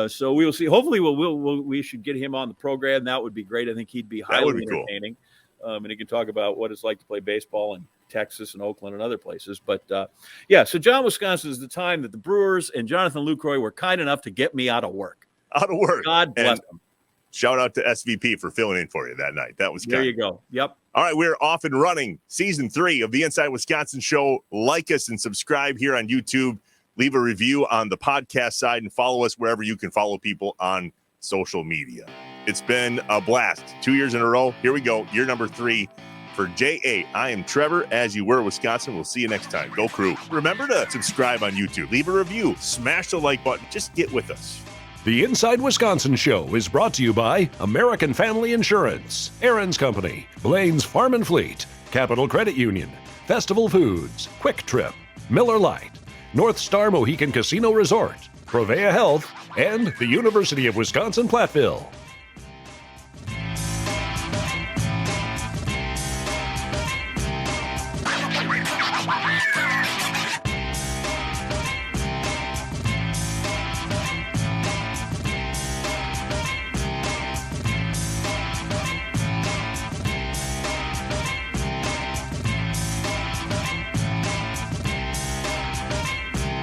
So we will see. Hopefully, we should get him on the program. That would be great. I think he'd be highly entertaining. Cool. And he can talk about what it's like to play baseball in Texas and Oakland and other places. But so John, Wisconsin is the time that the Brewers and Jonathan Lucroy were kind enough to get me out of work. God bless them. Shout out to SVP for filling in for you that night. That was there. You go. Yep. All right, we're off and running. Season 3 of the Inside Wisconsin Show. Like us and subscribe here on YouTube. Leave a review on the podcast side and follow us wherever you can follow people on social media. It's been a blast. 2 years in a row. Here we go. Year number 3 for JA. I am Trevor, as you were, Wisconsin. We'll see you next time. Go Crew. Remember to subscribe on YouTube. Leave a review. Smash the like button. Just get with us. The Inside Wisconsin Show is brought to you by American Family Insurance, Aaron's Company, Blaine's Farm and Fleet, Capital Credit Union, Festival Foods, Quick Trip, Miller Lite, North Star Mohican Casino Resort, Provea Health, and the University of Wisconsin-Platteville.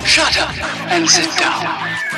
Shut up and sit down.